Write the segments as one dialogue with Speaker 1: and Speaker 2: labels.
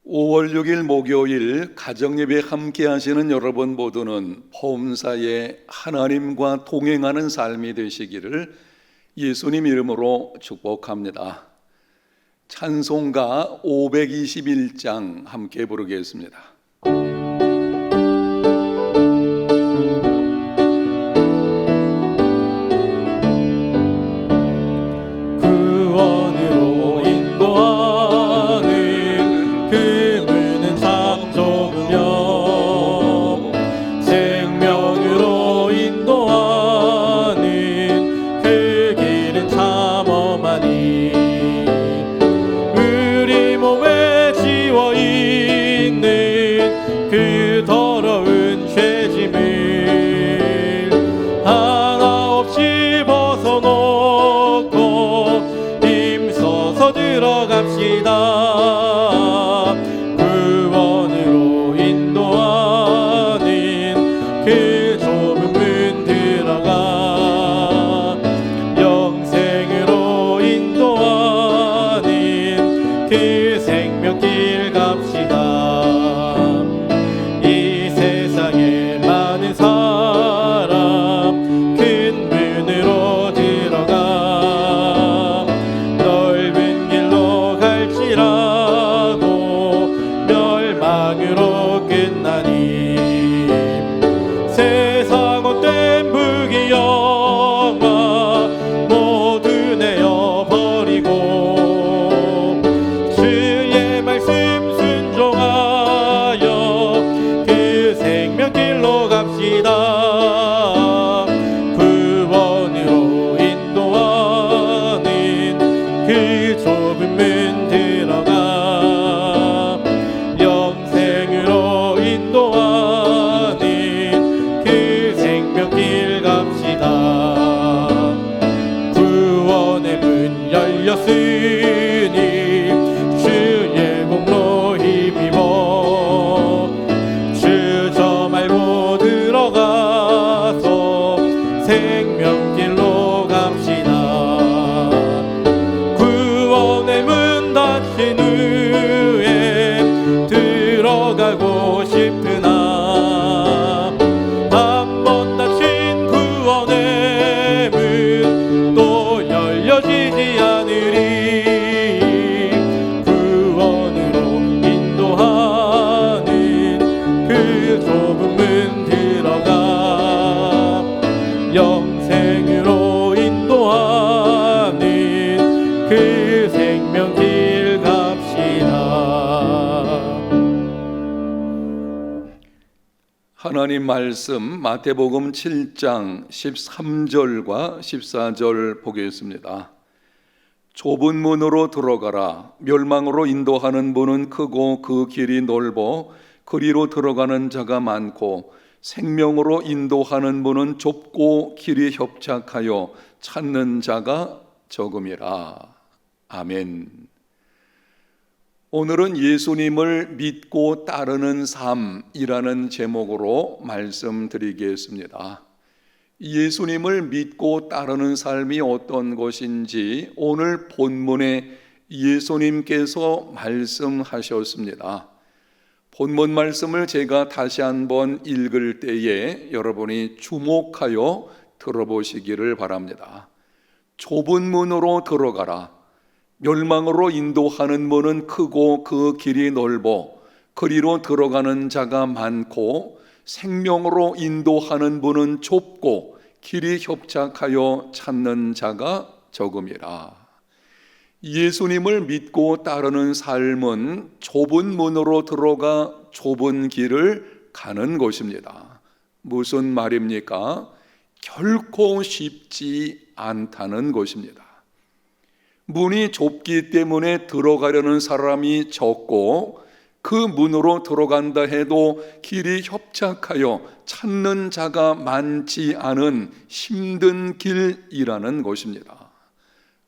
Speaker 1: 5월 6일 목요일 가정예배 함께 하시는 여러분 모두는 범사에 하나님과 동행하는 삶이 되시기를 예수님 이름으로 축복합니다. 찬송가 521장 함께 부르겠습니다. 하나님 말씀 마태복음 7장 13절과 14절 보겠습니다. 좁은 문으로 들어가라. 멸망으로 인도하는 문은 크고 그 길이 넓어 그리로 들어가는 자가 많고 생명으로 인도하는 문은 좁고 길이 협착하여 찾는 자가 적음이라. 아멘. 오늘은 예수님을 믿고 따르는 삶이라는 제목으로 말씀드리겠습니다. 예수님을 믿고 따르는 삶이 어떤 것인지 오늘 본문에 예수님께서 말씀하셨습니다. 본문 말씀을 제가 다시 한번 읽을 때에 여러분이 주목하여 들어보시기를 바랍니다. 좁은 문으로 들어가라. 멸망으로 인도하는 문은 크고 그 길이 넓어 그리로 들어가는 자가 많고 생명으로 인도하는 문은 좁고 길이 협착하여 찾는 자가 적음이라. 예수님을 믿고 따르는 삶은 좁은 문으로 들어가 좁은 길을 가는 것입니다. 무슨 말입니까? 결코 쉽지 않다는 것입니다. 문이 좁기 때문에 들어가려는 사람이 적고 그 문으로 들어간다 해도 길이 협착하여 찾는 자가 많지 않은 힘든 길이라는 것입니다.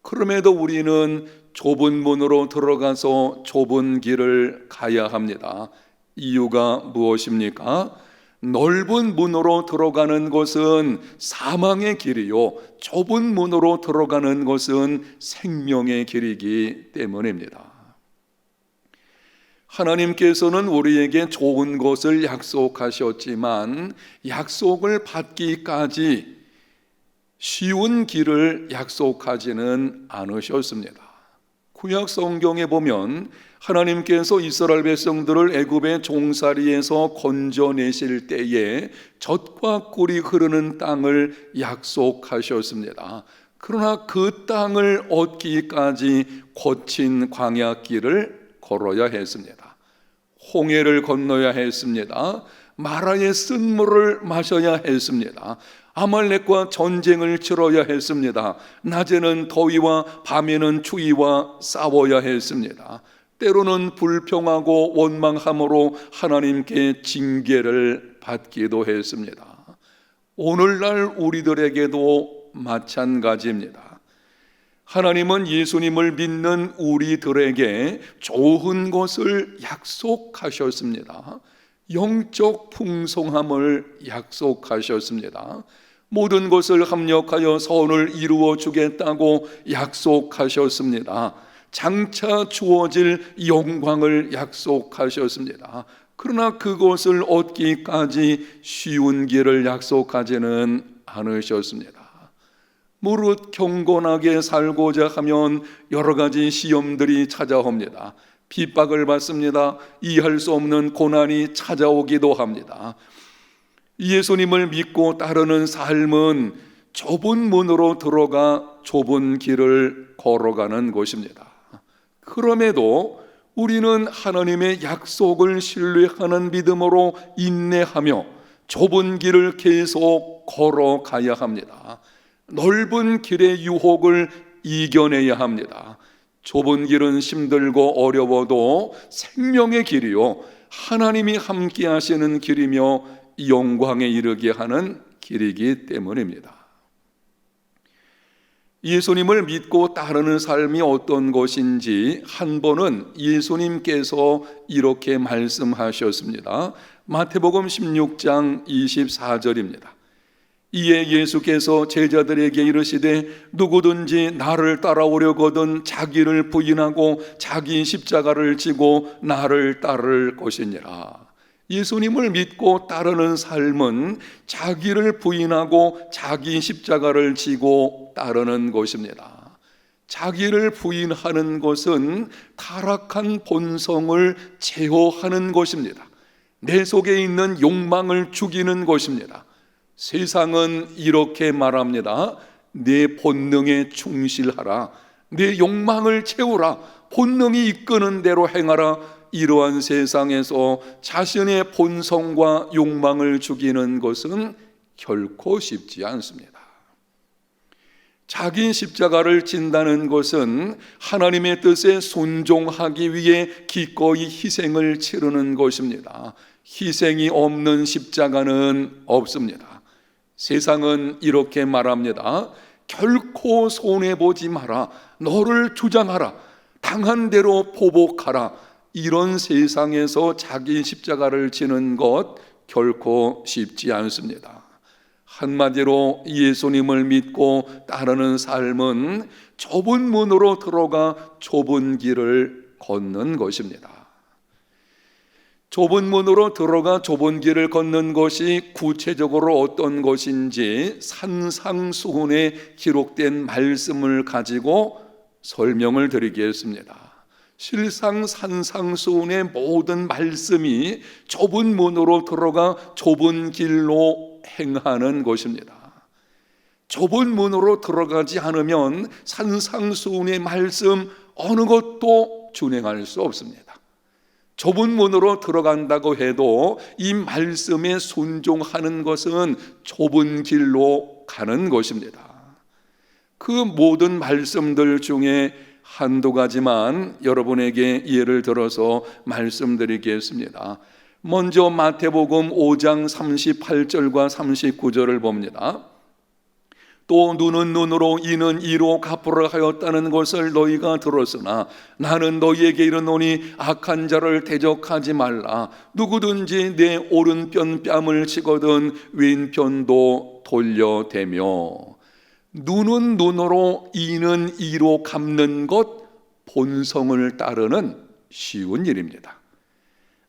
Speaker 1: 그럼에도 우리는 좁은 문으로 들어가서 좁은 길을 가야 합니다. 이유가 무엇입니까? 넓은 문으로 들어가는 것은 사망의 길이요, 좁은 문으로 들어가는 것은 생명의 길이기 때문입니다. 하나님께서는 우리에게 좋은 것을 약속하셨지만 약속을 받기까지 쉬운 길을 약속하지는 않으셨습니다. 구약 성경에 보면 하나님께서 이스라엘 백성들을 애굽의 종살이에서 건져내실 때에 젖과 꿀이 흐르는 땅을 약속하셨습니다. 그러나 그 땅을 얻기까지 거친 광야길을 걸어야 했습니다. 홍해를 건너야 했습니다. 마라의 쓴물을 마셔야 했습니다. 아말렉과 전쟁을 치러야 했습니다. 낮에는 더위와 밤에는 추위와 싸워야 했습니다. 때로는 불평하고 원망함으로 하나님께 징계를 받기도 했습니다. 오늘날 우리들에게도 마찬가지입니다. 하나님은 예수님을 믿는 우리들에게 좋은 것을 약속하셨습니다. 영적 풍성함을 약속하셨습니다. 모든 것을 합력하여 선을 이루어 주겠다고 약속하셨습니다. 장차 주어질 영광을 약속하셨습니다. 그러나 그것을 얻기까지 쉬운 길을 약속하지는 않으셨습니다. 무릇 경건하게 살고자 하면 여러 가지 시험들이 찾아옵니다. 핍박을 받습니다. 이해할 수 없는 고난이 찾아오기도 합니다. 예수님을 믿고 따르는 삶은 좁은 문으로 들어가 좁은 길을 걸어가는 것입니다. 그럼에도 우리는 하나님의 약속을 신뢰하는 믿음으로 인내하며 좁은 길을 계속 걸어가야 합니다. 넓은 길의 유혹을 이겨내야 합니다. 좁은 길은 힘들고 어려워도 생명의 길이요 하나님이 함께 하시는 길이며 영광에 이르게 하는 길이기 때문입니다. 예수님을 믿고 따르는 삶이 어떤 것인지 한 번은 예수님께서 이렇게 말씀하셨습니다. 마태복음 16장 24절입니다. 이에 예수께서 제자들에게 이르시되 누구든지 나를 따라오려거든 자기를 부인하고 자기 십자가를 지고 나를 따를 것이니라. 예수님을 믿고 따르는 삶은 자기를 부인하고 자기 십자가를 지고 따르는 것입니다. 자기를 부인하는 것은 타락한 본성을 제어하는 것입니다. 내 속에 있는 욕망을 죽이는 것입니다. 세상은 이렇게 말합니다. 내 본능에 충실하라. 내 욕망을 채우라. 본능이 이끄는 대로 행하라. 이러한 세상에서 자신의 본성과 욕망을 죽이는 것은 결코 쉽지 않습니다. 자기 십자가를 진다는 것은 하나님의 뜻에 순종하기 위해 기꺼이 희생을 치르는 것입니다. 희생이 없는 십자가는 없습니다. 세상은 이렇게 말합니다. 결코 손해보지 마라. 너를 주장하라. 당한 대로 보복하라. 이런 세상에서 자기 십자가를 지는 것 결코 쉽지 않습니다. 한마디로 예수님을 믿고 따르는 삶은 좁은 문으로 들어가 좁은 길을 걷는 것입니다. 좁은 문으로 들어가 좁은 길을 걷는 것이 구체적으로 어떤 것인지 산상수훈에 기록된 말씀을 가지고 설명을 드리겠습니다. 실상 산상수훈의 모든 말씀이 좁은 문으로 들어가 좁은 길로 행하는 것입니다. 좁은 문으로 들어가지 않으면 산상수훈의 말씀 어느 것도 준행할 수 없습니다. 좁은 문으로 들어간다고 해도 이 말씀에 순종하는 것은 좁은 길로 가는 것입니다. 그 모든 말씀들 중에 한두 가지만 여러분에게 예를 들어서 말씀드리겠습니다. 먼저 마태복음 5장 38절과 39절을 봅니다. 또 눈은 눈으로 이는 이로 갚으라 하였다는 것을 너희가 들었으나 나는 너희에게 이르노니 악한 자를 대적하지 말라. 누구든지 내 오른편 뺨을 치거든 왼편도 돌려대며. 눈은 눈으로 이는 이로 갚는 것 본성을 따르는 쉬운 일입니다.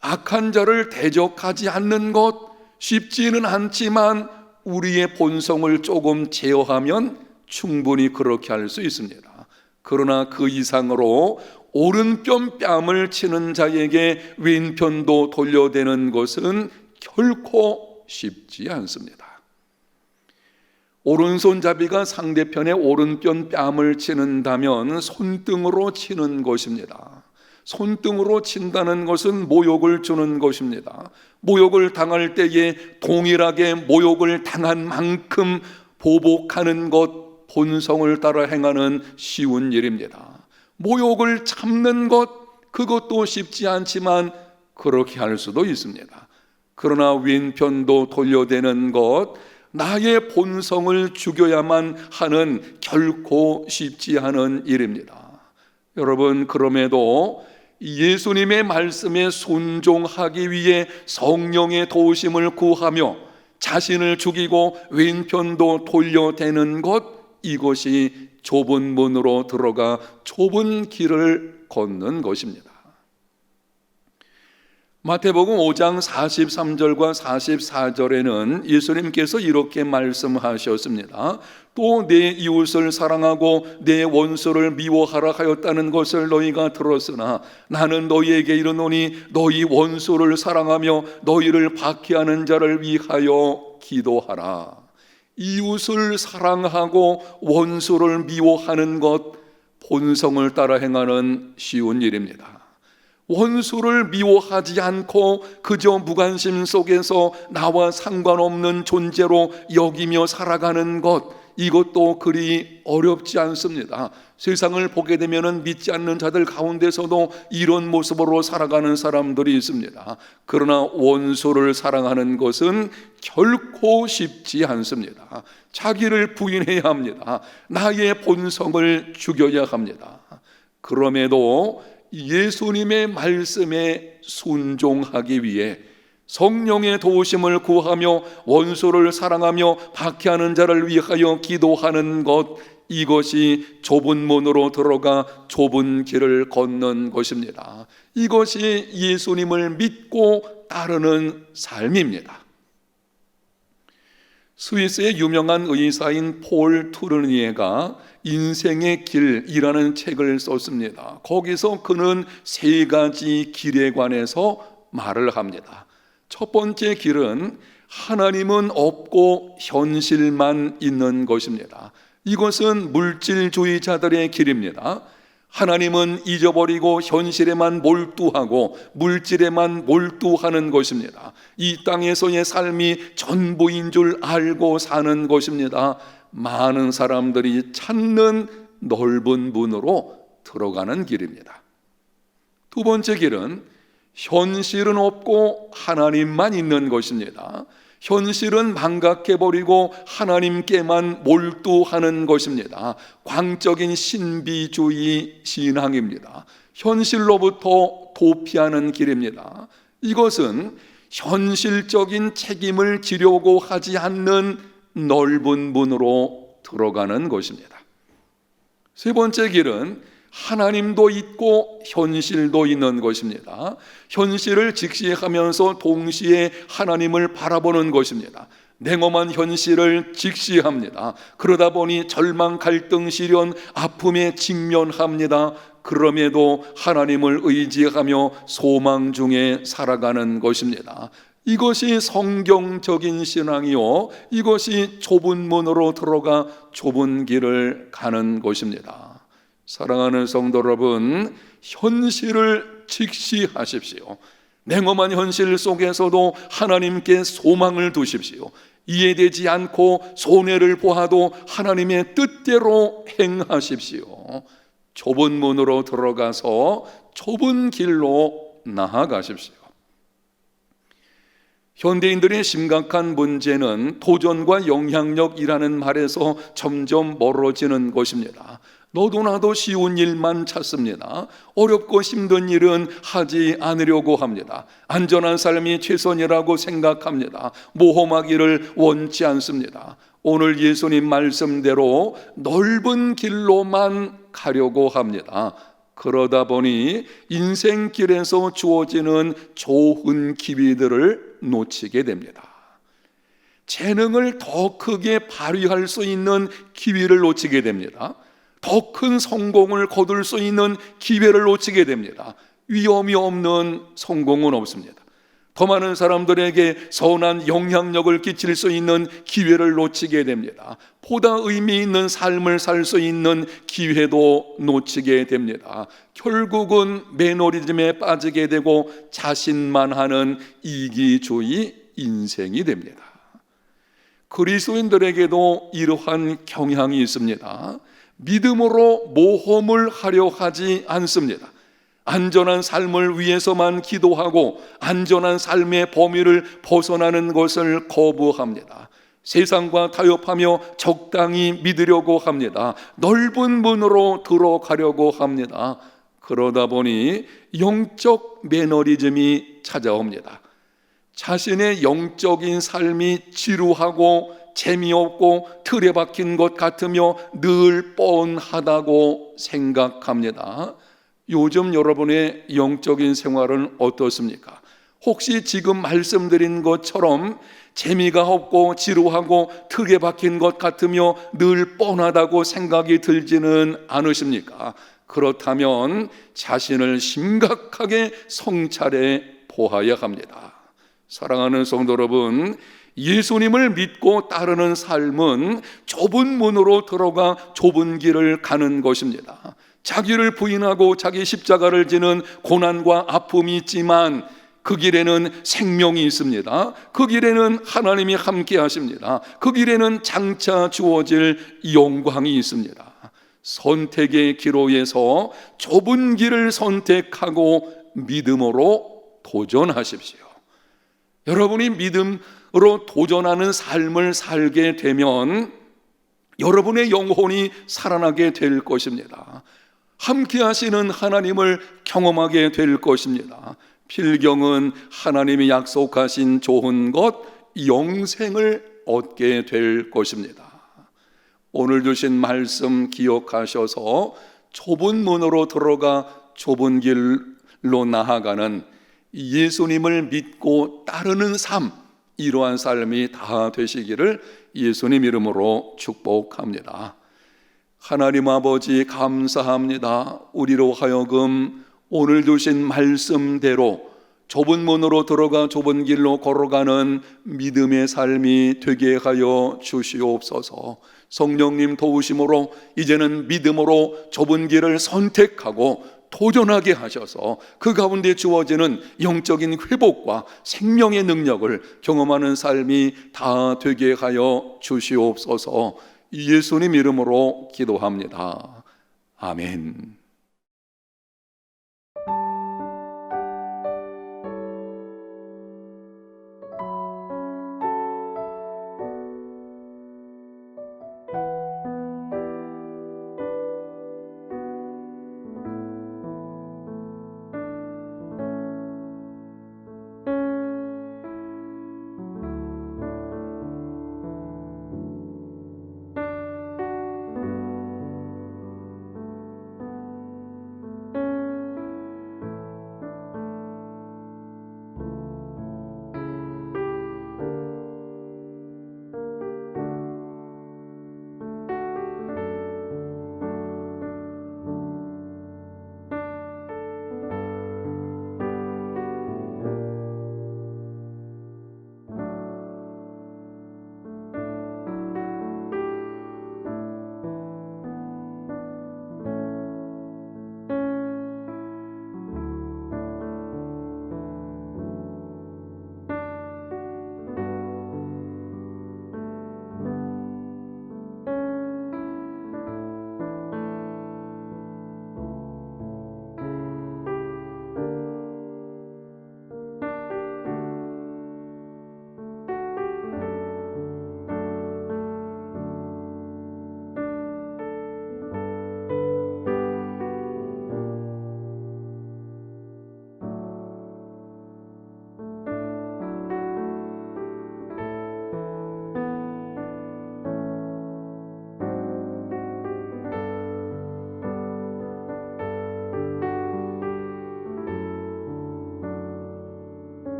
Speaker 1: 악한 자를 대적하지 않는 것 쉽지는 않지만 우리의 본성을 조금 제어하면 충분히 그렇게 할 수 있습니다. 그러나 그 이상으로 오른편 뺨을 치는 자에게 왼편도 돌려대는 것은 결코 쉽지 않습니다. 오른손잡이가 상대편의 오른편 뺨을 치는다면 손등으로 치는 것입니다. 손등으로 친다는 것은 모욕을 주는 것입니다. 모욕을 당할 때에 동일하게 모욕을 당한 만큼 보복하는 것, 본성을 따라 행하는 쉬운 일입니다. 모욕을 참는 것, 그것도 쉽지 않지만 그렇게 할 수도 있습니다. 그러나 왼편도 돌려대는 것, 나의 본성을 죽여야만 하는 결코 쉽지 않은 일입니다. 여러분, 그럼에도 예수님의 말씀에 순종하기 위해 성령의 도우심을 구하며 자신을 죽이고 왼편도 돌려대는 것, 이것이 좁은 문으로 들어가 좁은 길을 걷는 것입니다. 마태복음 5장 43절과 44절에는 예수님께서 이렇게 말씀하셨습니다. 또 내 이웃을 사랑하고 내 원수를 미워하라 하였다는 것을 너희가 들었으나 나는 너희에게 이르노니 너희 원수를 사랑하며 너희를 박해하는 자를 위하여 기도하라. 이웃을 사랑하고 원수를 미워하는 것, 본성을 따라 행하는 쉬운 일입니다. 원수를 미워하지 않고 그저 무관심 속에서 나와 상관없는 존재로 여기며 살아가는 것, 이것도 그리 어렵지 않습니다. 세상을 보게 되면 믿지 않는 자들 가운데서도 이런 모습으로 살아가는 사람들이 있습니다. 그러나 원수를 사랑하는 것은 결코 쉽지 않습니다. 자기를 부인해야 합니다. 나의 본성을 죽여야 합니다. 그럼에도 예수님의 말씀에 순종하기 위해 성령의 도우심을 구하며 원수를 사랑하며 박해하는 자를 위하여 기도하는 것, 이것이 좁은 문으로 들어가 좁은 길을 걷는 것입니다. 이것이 예수님을 믿고 따르는 삶입니다. 스위스의 유명한 의사인 폴 투르니에가 인생의 길이라는 책을 썼습니다. 거기서 그는 세 가지 길에 관해서 말을 합니다. 첫 번째 길은 하나님은 없고 현실만 있는 것입니다. 이것은 물질주의자들의 길입니다. 하나님은 잊어버리고 현실에만 몰두하고 물질에만 몰두하는 것입니다. 이 땅에서의 삶이 전부인 줄 알고 사는 것입니다. 많은 사람들이 찾는 넓은 문으로 들어가는 길입니다. 두 번째 길은 현실은 없고 하나님만 있는 것입니다. 현실은 망각해버리고 하나님께만 몰두하는 것입니다. 광적인 신비주의 신앙입니다. 현실로부터 도피하는 길입니다. 이것은 현실적인 책임을 지려고 하지 않는 넓은 문으로 들어가는 것입니다. 세 번째 길은 하나님도 있고 현실도 있는 것입니다. 현실을 직시하면서 동시에 하나님을 바라보는 것입니다. 냉엄한 현실을 직시합니다. 그러다 보니 절망, 갈등, 시련, 아픔에 직면합니다. 그럼에도 하나님을 의지하며 소망 중에 살아가는 것입니다. 이것이 성경적인 신앙이요, 이것이 좁은 문으로 들어가 좁은 길을 가는 것입니다. 사랑하는 성도 여러분, 현실을 직시하십시오. 냉엄한 현실 속에서도 하나님께 소망을 두십시오. 이해되지 않고 손해를 보아도 하나님의 뜻대로 행하십시오. 좁은 문으로 들어가서 좁은 길로 나아가십시오. 현대인들의 심각한 문제는 도전과 영향력이라는 말에서 점점 멀어지는 것입니다. 너도 나도 쉬운 일만 찾습니다. 어렵고 힘든 일은 하지 않으려고 합니다. 안전한 삶이 최선이라고 생각합니다. 모험하기를 원치 않습니다. 오늘 예수님 말씀대로 넓은 길로만 가려고 합니다. 그러다 보니 인생길에서 주어지는 좋은 기회들을 놓치게 됩니다. 재능을 더 크게 발휘할 수 있는 기회를 놓치게 됩니다. 더 큰 성공을 거둘 수 있는 기회를 놓치게 됩니다. 위험이 없는 성공은 없습니다. 더 많은 사람들에게 선한 영향력을 끼칠 수 있는 기회를 놓치게 됩니다. 보다 의미 있는 삶을 살 수 있는 기회도 놓치게 됩니다. 결국은 매너리즘에 빠지게 되고 자신만하는 이기주의 인생이 됩니다. 그리스도인들에게도 이러한 경향이 있습니다. 믿음으로 모험을 하려 하지 않습니다. 안전한 삶을 위해서만 기도하고 안전한 삶의 범위를 벗어나는 것을 거부합니다. 세상과 타협하며 적당히 믿으려고 합니다. 넓은 문으로 들어가려고 합니다. 그러다 보니 영적 매너리즘이 찾아옵니다. 자신의 영적인 삶이 지루하고 재미없고 틀에 박힌 것 같으며 늘 뻔하다고 생각합니다. 요즘 여러분의 영적인 생활은 어떻습니까? 혹시 지금 말씀드린 것처럼 재미가 없고 지루하고 틀에 박힌 것 같으며 늘 뻔하다고 생각이 들지는 않으십니까? 그렇다면 자신을 심각하게 성찰해 보아야 합니다. 사랑하는 성도 여러분, 예수님을 믿고 따르는 삶은 좁은 문으로 들어가 좁은 길을 가는 것입니다. 자기를 부인하고 자기 십자가를 지는 고난과 아픔이 있지만 그 길에는 생명이 있습니다. 그 길에는 하나님이 함께 하십니다. 그 길에는 장차 주어질 영광이 있습니다. 선택의 기로에서 좁은 길을 선택하고 믿음으로 도전하십시오. 여러분이 믿음으로 도전하는 삶을 살게 되면 여러분의 영혼이 살아나게 될 것입니다. 함께 하시는 하나님을 경험하게 될 것입니다. 필경은 하나님이 약속하신 좋은 것, 영생을 얻게 될 것입니다. 오늘 주신 말씀 기억하셔서 좁은 문으로 들어가 좁은 길로 나아가는 예수님을 믿고 따르는 삶, 이러한 삶이 다 되시기를 예수님 이름으로 축복합니다. 하나님 아버지 감사합니다. 우리로 하여금 오늘 주신 말씀대로 좁은 문으로 들어가 좁은 길로 걸어가는 믿음의 삶이 되게 하여 주시옵소서. 성령님 도우심으로 이제는 믿음으로 좁은 길을 선택하고 도전하게 하셔서 그 가운데 주어지는 영적인 회복과 생명의 능력을 경험하는 삶이 다 되게 하여 주시옵소서. 예수님 이름으로 기도합니다. 아멘.